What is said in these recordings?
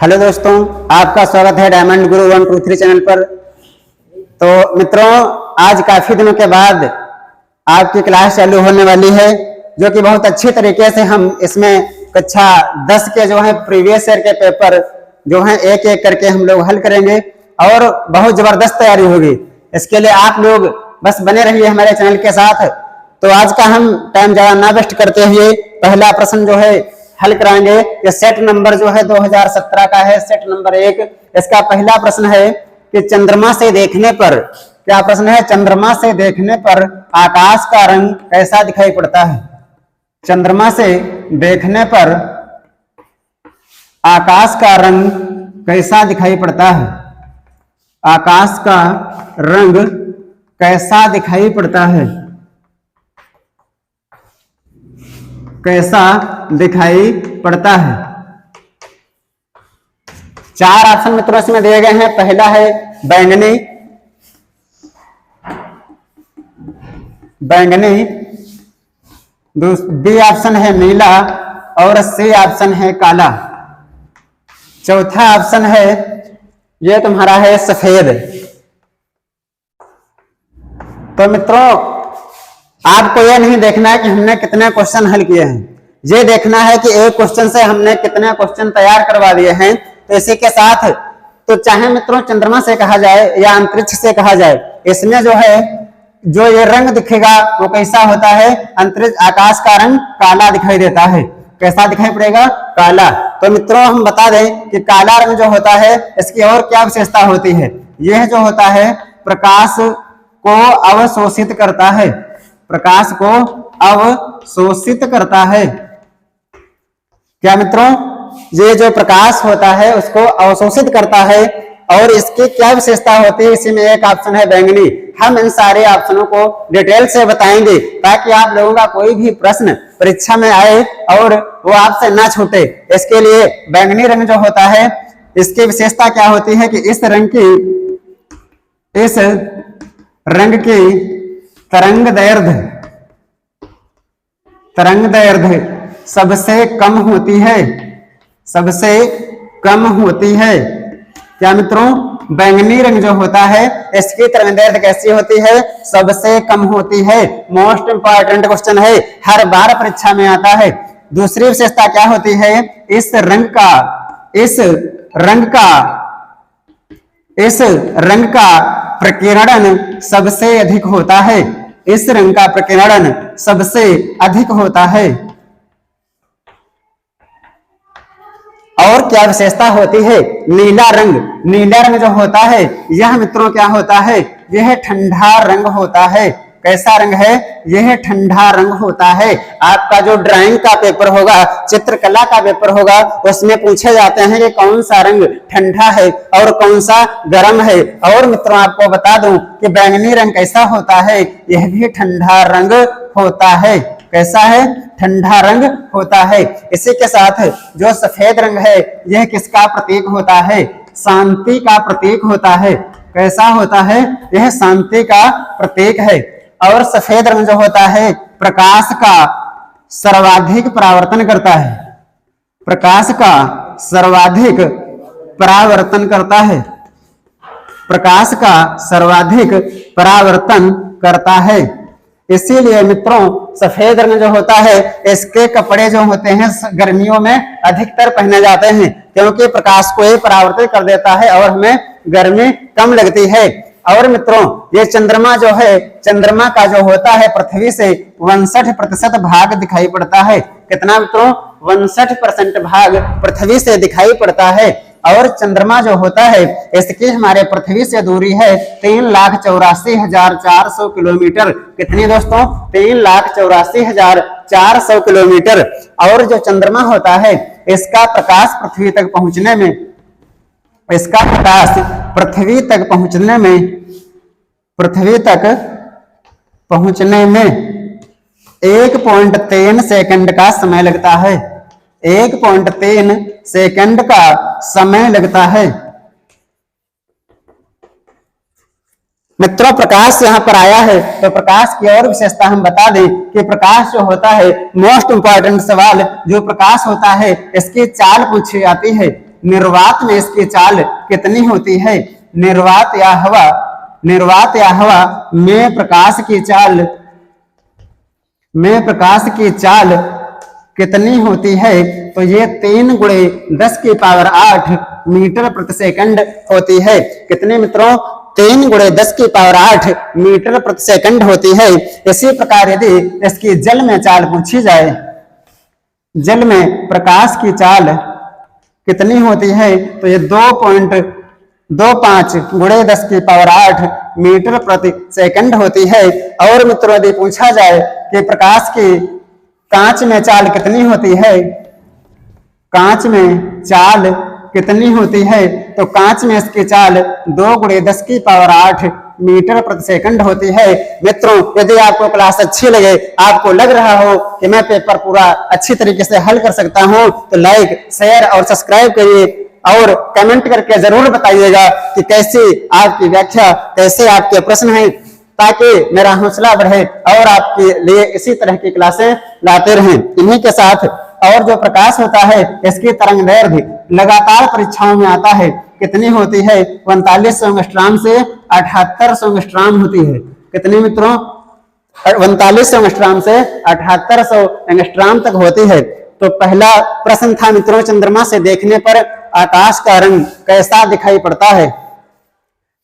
Hello दोस्तों, आपका स्वागत है डायमंड गुरु 123 चैनल पर। तो मित्रों, आज काफी दिनों के बाद आपकी क्लास चालू होने वाली है, जो कि बहुत अच्छे तरीके से हम इसमें कक्षा 10 के जो है प्रीवियस ईयर के पेपर जो है एक एक करके हम लोग हल करेंगे और बहुत जबरदस्त तैयारी होगी। इसके लिए आप लोग बस बने रहिए हमारे चैनल के साथ। तो आज का हम टाइम ज्यादा ना वेस्ट करते हुए पहला प्रश्न जो है हल कराएंगे। ये सेट नंबर जो है 2017 का है, सेट नंबर 1। इसका पहला प्रश्न है कि चंद्रमा से देखने पर, क्या प्रश्न है, चंद्रमा से देखने पर आकाश का रंग कैसा दिखाई पड़ता है? चंद्रमा से देखने पर आकाश का रंग कैसा दिखाई पड़ता है? आकाश का रंग कैसा दिखाई पड़ता है? कैसा दिखाई पड़ता है? 4 ऑप्शन मित्रों इसमें दिए गए हैं। पहला है बैंगनी, बी ऑप्शन है नीला और सी ऑप्शन है काला। चौथा ऑप्शन है ये तुम्हारा है सफेद। तो मित्रों, आपको यह नहीं देखना है कि हमने कितने क्वेश्चन हल किए हैं, ये देखना है कि एक क्वेश्चन से हमने कितने क्वेश्चन तैयार करवा दिए हैं। तो इसी के साथ, तो चाहे मित्रों चंद्रमा से कहा जाए या अंतरिक्ष से कहा जाए, इसमें जो है जो ये रंग दिखेगा वो कैसा होता है? अंतरिक्ष आकाश का रंग काला दिखाई देता है। कैसा दिखाई पड़ेगा? काला। तो मित्रों हम बता दें कि काला रंग जो होता है इसकी और क्या विशेषता होती है? यह जो होता है प्रकाश को अवशोषित करता है, प्रकाश को अवशोषित करता है। क्या मित्रों? ये जो प्रकाश होता है उसको अवशोषित करता है। और इसकी क्या विशेषता होती है? इसी में एक ऑप्शन है बैंगनी। हम इन सारे ऑप्शनों को डिटेल से बताएंगे ताकि आप लोगों का कोई भी प्रश्न परीक्षा में आए और वो आपसे ना छूटे। इसके लिए बैंगनी रंग जो होता है इसकी विशेषता क्या होती है कि इस रंग की तरंग दैर्ध्य सबसे कम होती है, सबसे कम होती है। क्या मित्रों? बैंगनी रंग जो होता है इसकी तरंग दैर्ध्य कैसी होती है? सबसे कम होती है। मोस्ट इंपॉर्टेंट क्वेश्चन है, हर बार परीक्षा में आता है। दूसरी विशेषता क्या होती है? इस रंग का प्रकीर्णन सबसे अधिक होता है। इस रंग का प्रकीर्णन सबसे अधिक होता है। और क्या विशेषता होती है? नीला रंग जो होता है यह मित्रों क्या होता है? यह ठंडा रंग होता है। कैसा रंग है? यह ठंडा रंग होता है। आपका जो ड्राइंग का पेपर होगा, चित्रकला का पेपर होगा, उसमें पूछे जाते हैं कि कौन सा रंग ठंडा है और कौन सा गर्म है। और मित्रों आपको बता दूं कि बैंगनी रंग कैसा होता है? यह भी ठंडा रंग होता है। कैसा है? ठंडा रंग होता है। इसी के साथ जो सफेद रंग है यह किसका प्रतीक होता है? शांति का प्रतीक होता है। कैसा होता है? यह शांति का प्रतीक है। और सफेद रंग जो होता है प्रकाश का सर्वाधिक परावर्तन करता है, प्रकाश का सर्वाधिक परावर्तन करता है, प्रकाश का सर्वाधिक परावर्तन करता है। इसीलिए मित्रों सफेद रंग जो होता है इसके कपड़े जो होते हैं गर्मियों में अधिकतर पहने जाते हैं, क्योंकि प्रकाश को ये परावर्तित कर देता है और हमें गर्मी कम लगती है। और मित्रों ये चंद्रमा जो है, चंद्रमा का जो होता है पृथ्वी से 59% भाग दिखाई पड़ता है। कितना मित्रों? 59% भाग पृथ्वी से दिखाई पड़ता है। और चंद्रमा जो होता है इसकी हमारे पृथ्वी से दूरी है 3,84,400 किलोमीटर। कितनी दोस्तों? 3,84,400 किलोमीटर। और जो चंद्रमा होता है इसका प्रकाश पृथ्वी तक पहुंचने में, 1.3 सेकंड का समय लगता है। 1.3 सेकंड का समय लगता है। मित्रों प्रकाश यहाँ पर आया है तो प्रकाश की और विशेषता हम बता दें कि प्रकाश जो होता है, मोस्ट इंपॉर्टेंट सवाल, जो प्रकाश होता है इसकी चाल पूछी जाती है। निर्वात में इसकी चाल कितनी होती है? निर्वात या हवा में प्रकाश की चाल कितनी होती है? तो ये 3 गुणे 10 की पावर 8 मीटर प्रति सेकंड होती है। कितने मित्रों? 3 गुणे 10 की पावर 8 मीटर प्रति सेकंड होती है। इसी प्रकार यदि इसकी जल में चाल पूछी जाए, जल में प्रकाश की चाल कितनी होती है? तो ये 2.25 गुणे 10 की पावर 8 मीटर प्रति सेकंड होती है। और मित्रों यदि पूछा जाए कि प्रकाश की कांच में चाल कितनी होती है, कांच में चाल कितनी होती है? तो कांच में इसकी चाल 2 गुणे 10 की पावर 8 मीटर प्रति सेकंड होती है। मित्रों यदि आपको क्लास अच्छी लगे, आपको लग रहा हो कि मैं पेपर पूरा अच्छी तरीके से हल कर सकता हूं, तो लाइक, शेयर और सब्सक्राइब करिए और कमेंट करके जरूर बताइएगा कि कैसी आपकी व्याख्या, कैसे आपके प्रश्न हैं, ताकि मेरा हौसला बढ़े और आपके लिए इसी तरह की क्लासें लाते रहें। इन्हीं के साथ और जो प्रकाश होता है इसकी तरंग दैर्घ्य लगातार परीक्षाओं में आता है, कितनी होती है? 4500 एंगस्ट्रॉम से 7800 एंगस्ट्रॉम होती है। कितनी मित्रों? 4500 एंगस्ट्रॉम से 7800 एंगस्ट्रॉम तक होती है। तो पहला प्रश्न था मित्रों, चंद्रमा से देखने पर आकाश का रंग कैसा दिखाई पड़ता है?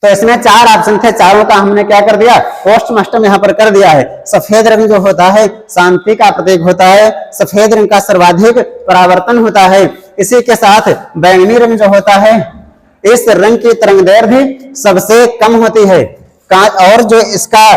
तो इसमें 4 ऑप्शन थे, चारों का हमने क्या कर दिया? पोस्टमास्टम यहाँ पर कर दिया है। सफेद रंग जो होता है शांति का प्रतीक होता है, सफेद रंग का सर्वाधिक परावर्तन होता है। इसी के साथ बैंगनी रंग जो होता है, इस रंग की तरंग दैर्घ्य सबसे कम होती है। और जो इसका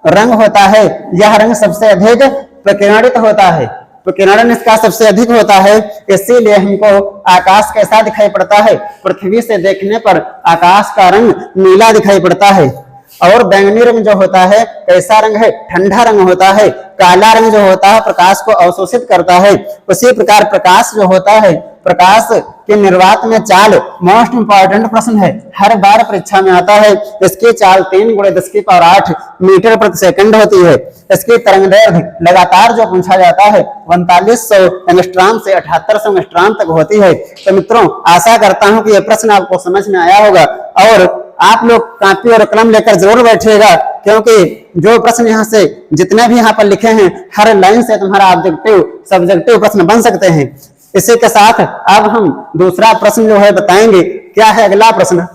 रंग होता है, यह रंग सबसे अधिक प्रकीर्णित होता है, प्रकीर्णन इसका सबसे अधिक होता है। इसीलिए हमको आकाश कैसा दिखाई पड़ता है? पृथ्वी से देखने पर आकाश का रंग नीला दिखाई पड़ता है। और बैंगनी रंग जो होता है कैसा रंग है? ठंडा रंग होता है। काला रंग जो होता है प्रकाश को अवशोषित करता है। उसी प्रकार प्रकाश जो होता है, प्रकाश के निर्वात में चाल मोस्ट इंपॉर्टेंट प्रश्न है, हर बार परीक्षा में आता है। इसकी चाल 3 गुणे 10 की पावर 8 मीटर प्रति सेकंड होती है। इसकी तरंग दैर्घ्य लगातार जो पूछा जाता है 4500 एंगस्ट्रॉम से 7800 एंगस्ट्रॉम तक होती है। तो मित्रों आशा करता हूं कि यह प्रश्न आपको समझ में आया होगा और आप लोग कापी और कलम लेकर जरूर बैठिएगा, क्योंकि जो प्रश्न यहाँ से जितने भी यहाँ पर लिखे हैं, हर लाइन से तुम्हारा ऑब्जेक्टिव सब्जेक्टिव प्रश्न बन सकते हैं। इसी के साथ अब हम दूसरा प्रश्न जो है बताएंगे। क्या है अगला प्रश्न?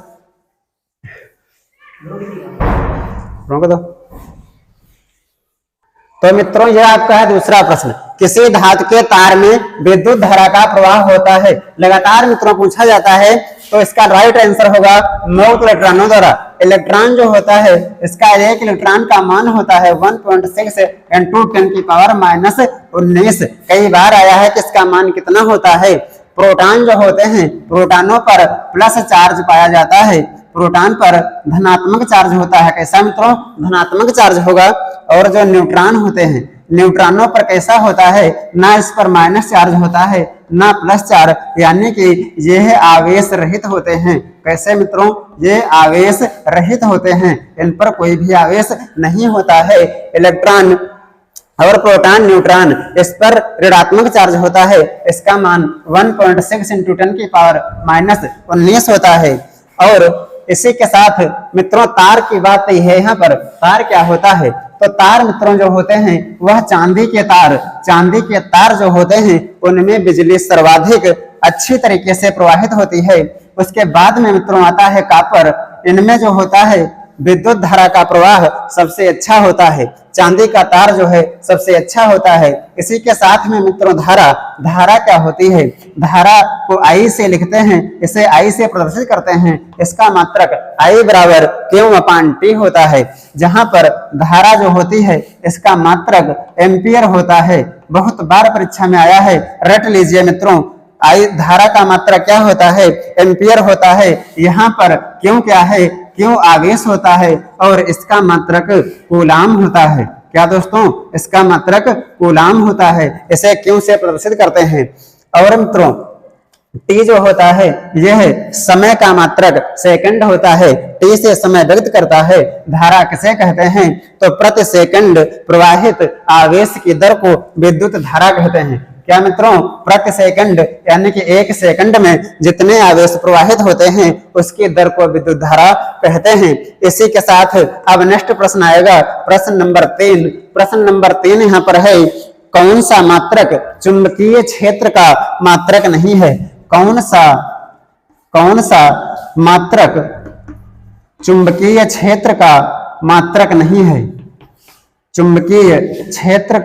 रोक दो। तो मित्रों यह आपका है दूसरा प्रश्न, किसी धातु के तार में विद्युत धारा का प्रवाह होता है। लगातार मित्रों पूछा जाता है, तो इसका राइट आंसर होगा मुक्त इलेक्ट्रॉनों द्वारा। इलेक्ट्रॉन जो होता है इसका एक इलेक्ट्रॉन का मान होता है 1.6 into 10 की पावर -19। कई बार आया है कि इसका मान कितना होता है? प्रोटॉन जो होते हैं, प्रोटॉनों पर प्लस चार्ज पाया जाता है, प्रोटॉन पर धनात्मक चार्ज होता है। कैसा मित्रों? धनात्मक चार्ज होगा। और जो न्यूट्रॉन होते हैं, न्यूट्रॉनों पर कैसा होता है? ना इस पर माइनस चार्ज होता है ना प्लस चार्ज, यानी कि यह आवेश रहित होते हैं। कैसे मित्रों? ये आवेश रहित होते हैं, इन पर कोई भी आवेश नहीं होता है। इलेक्ट्रॉन और प्रोटॉन, न्यूट्रॉन, इस पर ऋणात्मक चार्ज होता है। इसका मान 1.6 into 10 की पावर -19 होता है। और इसी के साथ मित्रों तार की बात है। यहाँ पर तार क्या होता है? तो तार मित्रों जो होते हैं वह चांदी के तार जो होते हैं उनमें बिजली सर्वाधिक अच्छी तरीके से प्रवाहित होती है। उसके बाद में मित्रों आता है कापर। इनमें जो होता है विद्युत धारा का प्रवाह सबसे अच्छा होता है, चांदी का तार जो है सबसे अच्छा होता है। इसी के साथ में मित्रों धारा क्या होती है? धारा को आई से लिखते हैं, इसे आई से प्रदर्शित करते हैं। इसका मात्रक I बराबर Q/T होता है। जहां पर धारा जो होती है इसका मात्रक एम्पियर होता है। बहुत बार परीक्षा में आया है, रट लीजिए मित्रों। धारा का मात्रक क्या होता है? एम्पियर होता है। यहाँ पर क्यों क्या है? क्यों आवेश होता है और इसका मात्रक कूलाम होता है। क्या दोस्तों? इसका मात्रक कूलाम होता है। इसे क्यों से प्रदर्शित करते हैं। और मित्रों टी जो होता है यह समय का मात्रक सेकंड होता है। टी से समय व्यक्त करता है। धारा किसे कहते हैं? तो प्रति सेकंड प्रवाहित आवेश की दर को विद्युत धारा कहते हैं। क्या मित्रों, प्रति सेकंड यानी कि 1 सेकंड में जितने आवेश प्रवाहित होते हैं उसकी दर को विद्युत धारा कहते हैं। इसी के साथ अब नेक्स्ट प्रश्न आएगा, प्रश्न नंबर 3। प्रश्न नंबर 3 यहाँ पर है, कौन सा मात्रक चुंबकीय क्षेत्र का मात्रक नहीं है? कौन सा मात्रक चुंबकीय क्षेत्र का मात्रक नहीं है? चुंबकीय क्षेत्र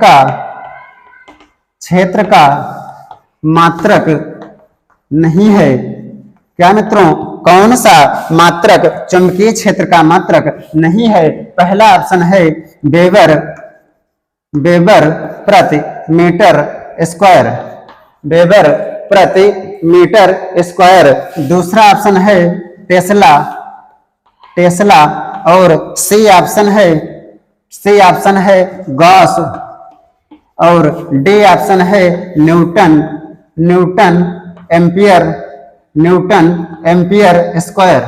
का मात्रक नहीं है। क्या मित्रों, कौन सा मात्रक चुंबकीय क्षेत्र का मात्रक नहीं है? पहला ऑप्शन है वेबर प्रति मीटर स्क्वायर, वेबर प्रति मीटर स्क्वायर। दूसरा ऑप्शन है टेस्ला और सी ऑप्शन है गॉस और डी ऑप्शन है न्यूटन एम्पियर स्क्वायर।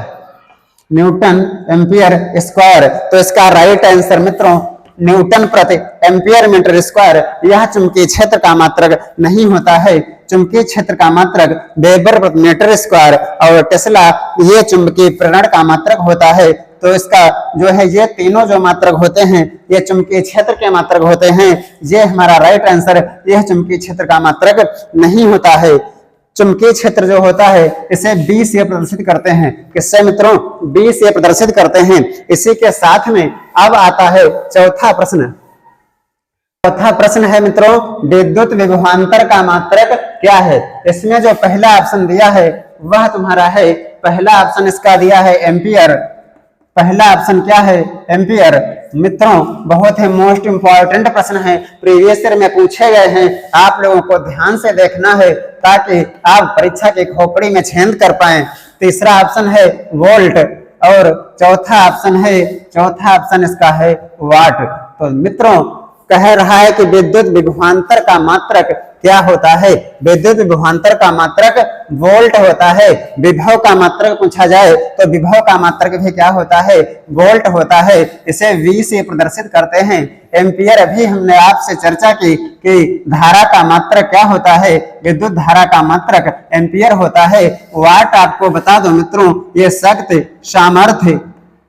तो इसका राइट आंसर मित्रों न्यूटन प्रति एम्पियर मीटर स्क्वायर, यह चुंबकीय क्षेत्र का मात्रक नहीं होता है। चुंबकीय क्षेत्र का मात्रक वेबर प्रति मीटर स्क्वायर और टेस्ला ये चुंबकीय प्रेरण का मात्रक होता है। तो इसका जो है ये तीनों जो मात्रक होते हैं ये चुंबकीय क्षेत्र के मात्रक होते हैं। ये हमारा राइट आंसर, यह चुंबकीय क्षेत्र का मात्रक नहीं होता है। चुंबकीय क्षेत्र जो होता है इसे बी से प्रदर्शित करते हैं। किससे मित्रों? बी से प्रदर्शित करते हैं। इसी के साथ में अब आता है चौथा प्रश्न। चौथा प्रश्न है मित्रों, विद्युत विभवांतर का मात्रक क्या है? इसमें जो पहला ऑप्शन दिया है वह तुम्हारा है, पहला ऑप्शन इसका दिया है एम्पियर। पहला ऑप्शन क्या है? एम्पियर। मित्रों बहुत ही मोस्ट इंपॉर्टेंट प्रश्न है, प्रीवियस ईयर में पूछे गए हैं। आप लोगों को ध्यान से देखना है ताकि आप परीक्षा की खोपड़ी में छेद कर पाएं। तीसरा ऑप्शन है वोल्ट और चौथा ऑप्शन इसका है वाट। तो मित्रों कह रहा है कि विद्युत विभवांतर का मात्रक क्या होता है? विद्युत विभवांतर का मात्रक वोल्ट होता है। विभव का मात्रक पूछा जाए तो विभव का मात्रक भी क्या होता है? वोल्ट होता है। इसे V से प्रदर्शित करते हैं। एम्पियर अभी हमने आपसे चर्चा की कि धारा का मात्रक क्या होता है? विद्युत धारा का मात्रक एम्पियर होता है। वाट आपको बता दो मित्रों, ये शक्ति,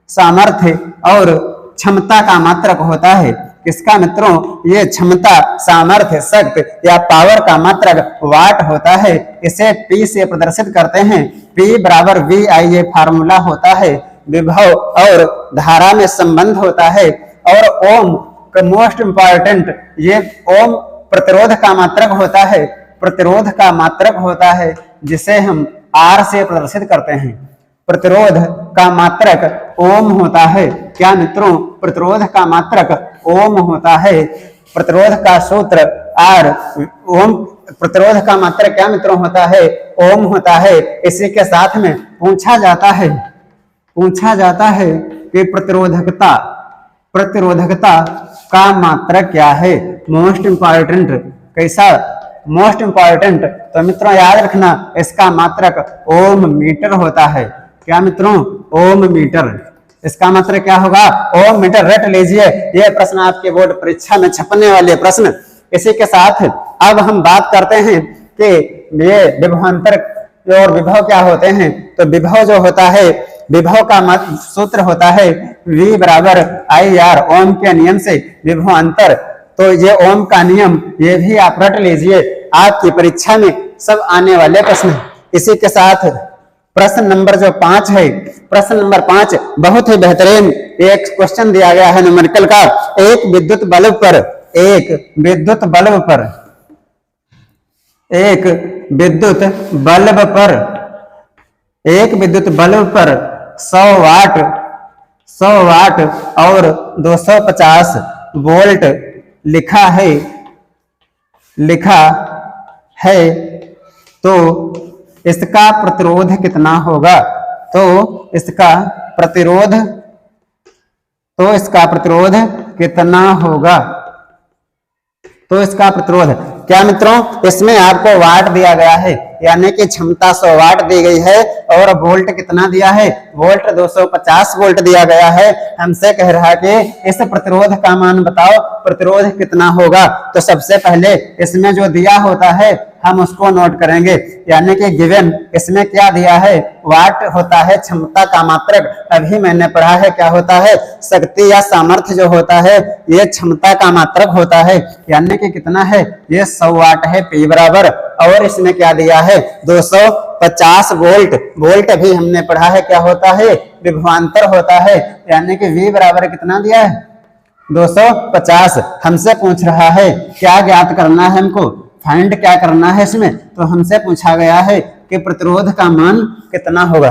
सामर्थ्य और क्षमता का मात्रक होता है। किसका मित्रों? ये क्षमता, सामर्थ्य, शक्ति या पावर का मात्रक वाट होता है। इसे P से प्रदर्शित करते हैं। P बराबर VI ये फार्मूला होता है। विभव और धारा में संबंध होता है। और ओम का मोस्ट इंपॉर्टेंट, ये ओम प्रतिरोध का मात्रक होता है। प्रतिरोध का मात्रक होता है जिसे हम R से प्रदर्शित करते हैं। प्रतिरोध का मात्रक ओम होता है। क्या मित्रों? प्रतिरोध का मात्रक ओम होता है। प्रतिरोध का सूत्र R ओम। प्रतिरोध का मात्रक क्या मित्रों होता है? ओम होता है। इसी के साथ में पूछा जाता है कि प्रतिरोधकता का मात्रक क्या है? Most important. कैसा? Most important. तो मित्रों याद रखना इसका मात्रक ओम मीटर होता है। क्या मित्रों? ओम मीटर। इसका मात्रक क्या होगा? ओम मीटर। रट लीजिए, यह प्रश्न आपके बोर्ड परीक्षा में छपने वाले प्रश्न। इसी के साथ अब हम बात करते हैं कि ये विभवांतर और विभव क्या होते हैं। तो विभव जो होता है, विभव का सूत्र होता है V बराबर IR, ओम के नियम से विभवांतर। तो ये ओम का नियम, ये भी आप रट लीजिए, आपकी परीक्षा में सब आने वाले प्रश्न। इसी के साथ प्रश्न नंबर जो 5 है, प्रश्न नंबर 5 बहुत ही बेहतरीन एक क्वेश्चन दिया गया है न्यूमेरिकल का। एक विद्युत बल्ब पर 100 वाट और 250 वोल्ट लिखा है तो इसका प्रतिरोध कितना होगा? तो इसका प्रतिरोध कितना होगा? तो इसका प्रतिरोध क्या मित्रों? इसमें आपको वाट दिया गया है, यानी कि क्षमता 100 वाट दी गई है और वोल्ट कितना दिया है, वोल्ट 250 वोल्ट दिया गया है। हमसे कह रहा है कि इस प्रतिरोध का मान बताओ, प्रतिरोध कितना होगा। तो सबसे पहले इसमें जो दिया होता है हम उसको नोट करेंगे, यानी कि गिवन इसमें क्या दिया है, वाट होता है क्षमता का मात्रक। अभी मैंने पढ़ा है क्या होता है, शक्ति या सामर्थ्य जो होता है ये क्षमता का मात्रक होता है, यानी कि कितना है, ये 100 वाट है P बराबर। और इसमें क्या दिया है, 250 वोल्ट। वोल्ट अभी हमने पढ़ा है क्या होता है, विभवांतर होता है, यानी कि V बराबर कितना दिया है, 250। हमसे पूछ रहा है क्या ज्ञात करना है, हमको फाइंड क्या करना है इसमें। तो हमसे पूछा गया है कि प्रतिरोध का मान कितना होगा,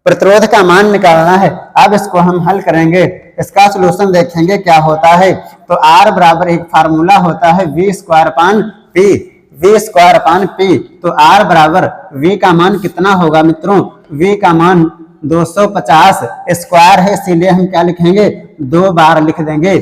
प्रतिरोध का मान निकालना है। अब इसको हम हल करेंगे, इसका सॉल्यूशन देखेंगे क्या होता है। तो R बराबर एक फार्मूला होता है V square upon P, V square upon P। तो R बराबर V का मान कितना होगा मित्रों, V का मान 250 स्क्वायर है, इसीलिए हम क्या लिखेंगे, 2 बार लिख देंगे।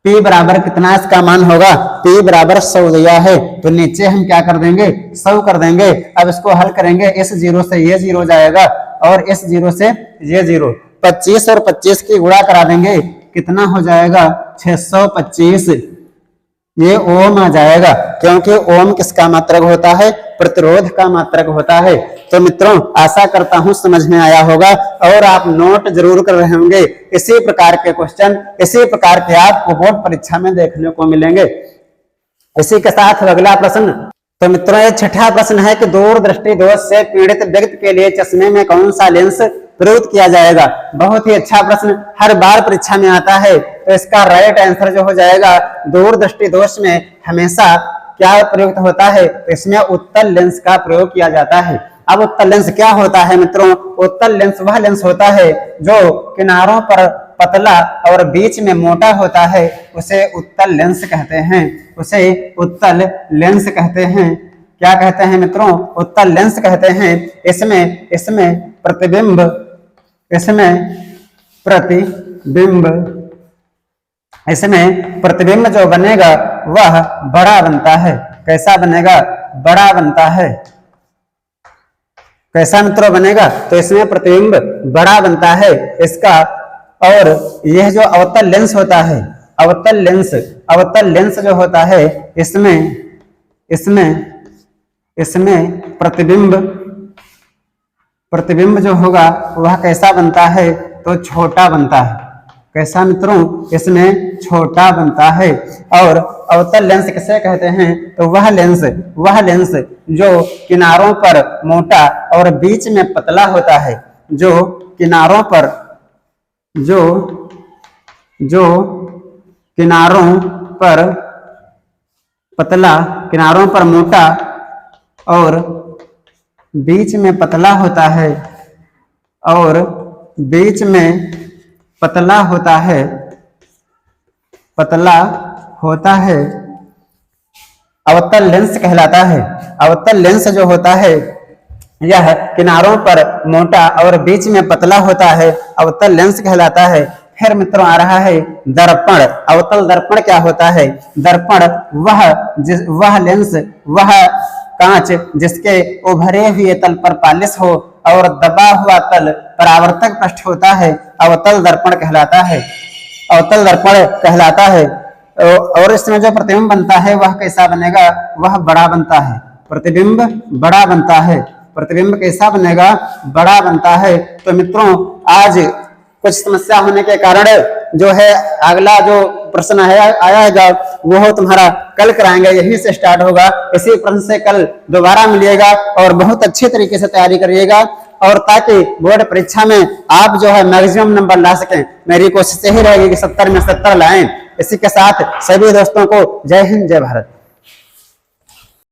P बराबर कितना इसका मान होगा, P बराबर 100 दिया है, तो नीचे हम क्या कर देंगे, 100 कर देंगे। अब इसको हल करेंगे, इस 0 से ये 0 जाएगा और इस 0 से ये 0, 25 और 25 की गुणा करा देंगे, कितना हो जाएगा 625। ये ओम आ जाएगा, क्योंकि ओम किसका मात्रक होता है, प्रतिरोध का मात्रक होता है। तो मित्रों आशा करता हूं समझ में आया होगा और आप नोट जरूर कर रहे होंगे। इसी प्रकार के क्वेश्चन, इसी प्रकार के आपको बोर्ड परीक्षा में देखने को मिलेंगे। इसी के साथ अगला प्रश्न, तो मित्रों ये छठा प्रश्न है कि दूरदृष्टि दोष से पीड़ित व्यक्ति के लिए चश्मे में कौन सा लेंस प्रयुक्त किया जाएगा। बहुत ही अच्छा प्रश्न, हर बार परीक्षा में आता है। तो इसका राइट आंसर जो हो जाएगा, दूरदृष्टि दोष में हमेशा क्या प्रयुक्त होता है, इसमें उत्तल लेंस का प्रयोग किया जाता है। अब उत्तल लेंस क्या होता है मित्रों, उत्तल लेंस वह लेंस होता है जो किनारों पर पतला और बीच में मोटा होता है, उसे उत्तल लेंस कहते हैं, उसे उत्तल लेंस कहते हैं। क्या कहते हैं मित्रों, उत्तल लेंस कहते हैं। इसमें प्रतिबिंब जो बनेगा वह बड़ा बनता है। कैसा बनेगा, बड़ा बनता है। कैसा मित्रों बनेगा, तो इसमें प्रतिबिंब बड़ा बनता है इसका। और यह जो अवतल लेंस होता है, अवतल लेंस जो होता है, इसमें प्रतिबिंब जो होगा वह कैसा बनता है, तो छोटा बनता है। कैसा मित्रों, इसमें छोटा बनता है। और अवतल लेंस किसे कहते हैं, तो वह लेंस जो किनारों पर मोटा और बीच में पतला होता है, जो किनारों पर पतला, किनारों पर मोटा और बीच में पतला होता है, और बीच में पतला होता है, अवतल लेंस कहलाता है। अवतल लेंस जो होता है यह किनारों पर मोटा और बीच में पतला होता है, अवतल लेंस कहलाता है। फिर मित्रों आ रहा है दर्पण। अवतल दर्पण क्या होता है, दर्पण वह लेंस, वह कांच जिसके उभरे हुए तल पर पालिश हो और दबा हुआ तल परावर्तक पृष्ठ होता है, अवतल दर्पण कहलाता है, अवतल दर्पण कहलाता है। और इसमें जो प्रतिबिंब बनता है वह कैसा बनेगा, वह बड़ा बनता है। प्रतिबिंब बड़ा बनता है, प्रतिबिंब कैसा बनेगा, बड़ा बनता है। तो मित्रों आज कुछ समस्या होने के कारण जो है अगला जो प्रश्न आएगा वो तुम्हारा कल कराएंगे, यहीं से स्टार्ट होगा। इसी प्रश्न से कल दोबारा मिलिएगा और बहुत अच्छे तरीके से तैयारी करिएगा, और ताकि बोर्ड परीक्षा में आप जो है मैक्सिमम नंबर ला सकें। मेरी कोशिश यही रहेगी कि 70 में 70 लाएं। इसी के साथ सभी दोस्तों को जय हिंद, जय भारत।